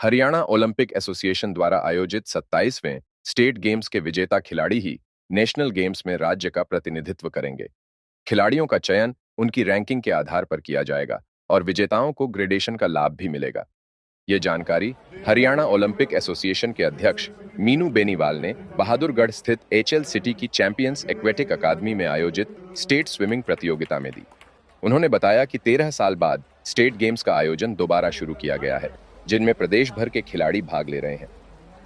Haryana Olympic association द्वारा आयोजित 27वें state games के विजेता खिलाड़ी ही नेशनल गेम्स में राज्य का प्रतिनिधित्व करेंगे। खिलाड़ियों का चयन उनकी रैंकिंग के आधार पर किया जाएगा और विजेताओं को ग्रेडेशन का लाभ भी मिलेगा। ये जानकारी हरियाणा ओलंपिक एसोसिएशन के अध्यक्ष मीनू बेनीवाल ने बहादुरगढ़ स्थित एचएल सिटी की चैंपियंस एक्वेटिक अकादमी में आयोजित स्टेट स्विमिंग प्रतियोगिता में दी। उन्होंने बताया कि 13 साल बाद स्टेट गेम्स का आयोजन दोबारा शुरू किया गया है, जिनमें प्रदेश भर के खिलाड़ी भाग ले रहे हैं।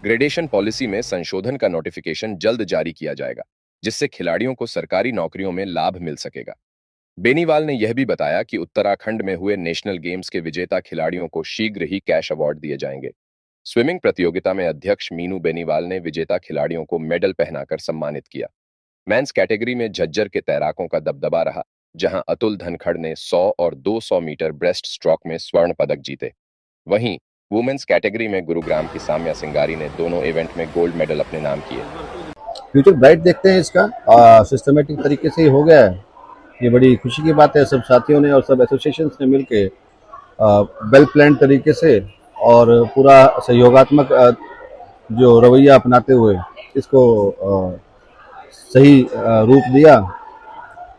ग्रेडेशन पॉलिसी में संशोधन का नोटिफिकेशन जल्द जारी किया जाएगा, जिससे खिलाड़ियों को सरकारी नौकरियों में लाभ मिल सकेगा। बेनीवाल ने यह भी बताया कि उत्तराखंड में हुए नेशनल गेम्स के विजेता खिलाड़ियों को शीघ्र ही कैश अवार्ड दिए जाएंगे। स्विमिंग प्रतियोगिता में अध्यक्ष मीनू बेनीवाल ने विजेता खिलाड़ियों को मेडल पहनाकर सम्मानित किया। मेंस कैटेगरी में झज्जर के तैराकों का दबदबा रहा, जहां अतुल धनखड़ ने 100 और 200 मीटर ब्रेस्ट स्ट्रोक में स्वर्ण पदक जीते। वहीं वुमेन्स कैटेगरी में गुरुग्राम की साम्या सिंगारी ने दोनों इवेंट में गोल्ड मेडल अपने नाम किए। फ्यूचर ब्राइट देखते हैं इसका, सिस्टमेटिक तरीके से ही हो गया है। ये बड़ी खुशी की बात है। सब साथियों ने और सब एसोसिएशंस ने मिलके वेल प्लान तरीके से और पूरा सहयोगात्मक जो रवैया अपनाते हुए इसको सही रूप दिया।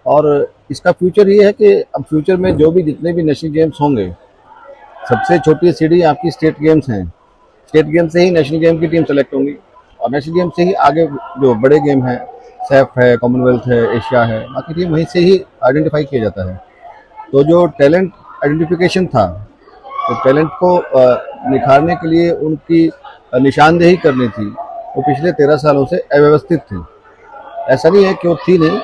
और इसका फ्यूचर ये है कि अब फ्यूचर में जो भी जितने भी नेशनल गेम्स होंगे, सबसे छोटी सीढ़ी आपकी स्टेट गेम्स हैं। स्टेट गेम से ही नेशनल गेम की टीम सेलेक्ट होंगी और नेशनल गेम से ही आगे जो बड़े गेम हैं, सैफ है, कॉमनवेल्थ है, एशिया है, बाकी टीम वहीं से ही आइडेंटिफाई किया जाता है। तो जो टैलेंट आइडेंटिफिकेशन था, तो टैलेंट को निखारने के लिए उनकी निशानदेही करनी थी, वो पिछले 13 सालों से अव्यवस्थित थी। ऐसा नहीं है कि वो थी नहीं,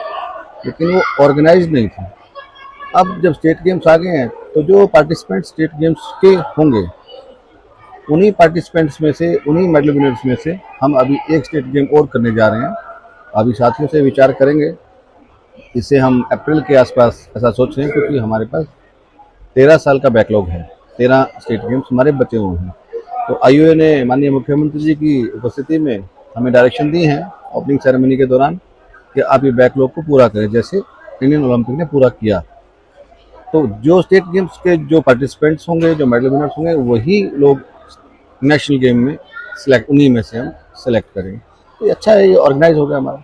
लेकिन वो ऑर्गेनाइज नहीं थी। अब जब स्टेट गेम्स आ गए हैं, तो जो पार्टिसिपेंट स्टेट गेम्स के होंगे, उन्हीं पार्टिसिपेंट्स में से, उन्हीं मेडल विनर्स में से हम अभी एक स्टेट गेम और करने जा रहे हैं। अभी साथियों से विचार करेंगे, इसे हम अप्रैल के आसपास ऐसा सोच रहे हैं, क्योंकि हमारे पास 13 साल का बैकलॉग है। 13 स्टेट गेम्स हमारे बचे हुए हैं। तो आईओए ने माननीय मुख्यमंत्री जी की उपस्थिति में हमें डायरेक्शन दी है ओपनिंग सेरेमनी के दौरान कि आप ये बैकलॉग को पूरा करें, जैसे इंडियन ओलंपिक ने पूरा किया। तो जो स्टेट गेम्स के जो पार्टिसिपेंट्स होंगे, जो मेडल विनर्स होंगे, वही लोग नेशनल गेम में सिलेक्ट, उन्हीं में से हम सेलेक्ट करेंगे। तो अच्छा है, ये ऑर्गेनाइज हो गया हमारा।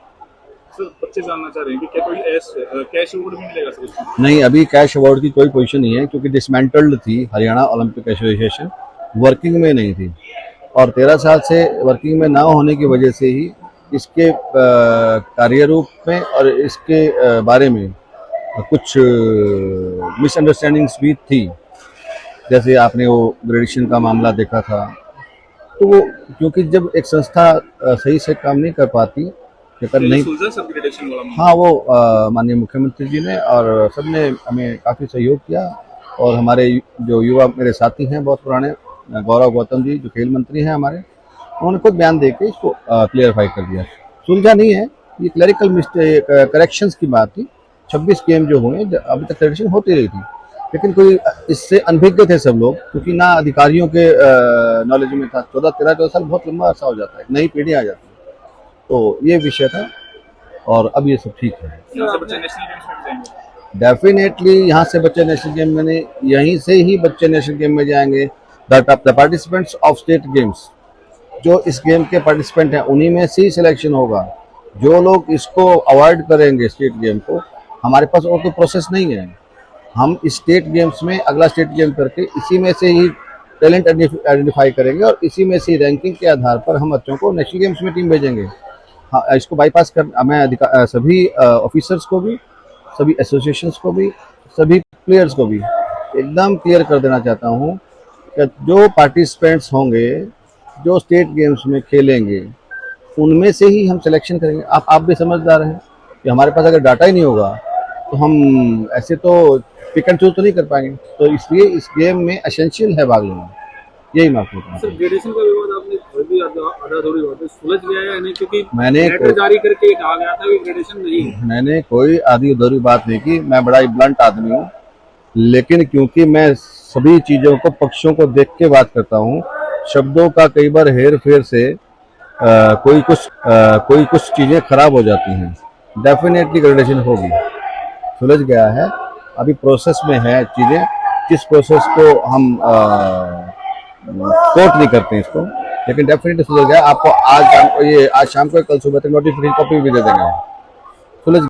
सर, बच्चे जानना चाह रहे हैं कि क्या कोई कैश अवार्ड भी मिलेगा सर? नहीं, अभी कैश अवार्ड की कोई पोजीशन नहीं है, क्योंकि डिसमेंटल्ड थी हरियाणा ओलंपिक एसोसिएशन, वर्किंग में नहीं थी। और 13 साल से वर्किंग में ना होने की वजह से ही इसके कार्यरूप में और इसके बारे में कुछ मिसअंडरस्टैंडिंग्स भी थी। जैसे आपने वो ग्रेडेशन का मामला देखा था, तो वो क्योंकि जब एक संस्था सही से काम नहीं कर पाती, नहीं, हाँ, वो माननीय मुख्यमंत्री जी ने और सबने हमें काफ़ी सहयोग किया। और हमारे जो युवा मेरे साथी हैं बहुत पुराने, गौरव गौतम जी जो खेल मंत्री हैं हमारे, उन्होंने खुद बयान देके इसको क्लियरफाई कर दिया। सुलझा नहीं है, ये क्लरिकल मिस्टेक करेक्शंस की बात थी। 26 गेम जो हुए, अभी तक ट्रेडिशन होती रही थी, लेकिन कोई इससे अनभिज्ञ थे सब लोग, क्योंकि ना अधिकारियों के नॉलेज में था। 13 साल बहुत लंबा अर्सा हो जाता है, नई पीढ़ी आ जाती है। तो ये विषय था और अब ये सब ठीक है। डेफिनेटली यहाँ से बच्चे नेशनल गेम में नहीं, यहीं से ही बच्चे नेशनल गेम में जाएंगे। The participants of state games, जो इस गेम के पार्टिसिपेंट हैं, उन्हीं में से ही सिलेक्शन होगा। जो लोग इसको अवॉइड करेंगे स्टेट गेम को, हमारे पास और कोई प्रोसेस नहीं है। हम इस स्टेट गेम्स में अगला स्टेट गेम करके इसी में से ही टैलेंट आइडेंटिफाई करेंगे और इसी में से रैंकिंग के आधार पर हम बच्चों को नेशनल गेम्स में टीम भेजेंगे। हाँ, इसको बाईपास कर मैं सभी ऑफिसर्स को भी, सभी एसोसिएशंस को भी, सभी प्लेयर्स को भी एकदम क्लियर कर देना चाहता हूँ कि जो पार्टिसिपेंट्स होंगे, जो स्टेट गेम्स में खेलेंगे, उनमें से ही हम सिलेक्शन करेंगे। आप भी समझदार हैं कि हमारे पास अगर डाटा ही नहीं होगा तो हम ऐसे तो पिक एंड चूज तो नहीं कर पाएंगे। तो इसलिए इस गेम में एसेंशियल है भाग लेना। यही मैं आपको कहता हूं। ग्रेडेशन का विवाद आपने आधा-अधूरी बात है, सुलझ गया है नहीं? क्योंकि मैंने लेटर जारी करके कहा गया था कि ग्रेडेशन नहीं है। मैंने कोई आधी अधूरी बात नहीं की। मैं बड़ा ही ब्लंट आदमी हूँ, लेकिन क्योंकि मैं सभी चीजों को, पक्षों को देख के बात करता हूँ, शब्दों का कई बार हेर फेर से कोई कुछ चीजें खराब हो जाती हैं। डेफिनेटली ग्रेडेशन होगी, सुलझ गया है, अभी प्रोसेस में है चीजें। जिस प्रोसेस को हम कोट नहीं करते हैं इसको, लेकिन डेफिनेटली सुधर गया। आपको आज शाम को कल सुबह तक नोटिफिकेशन कॉपी भी दे देंगे हम। सुलझ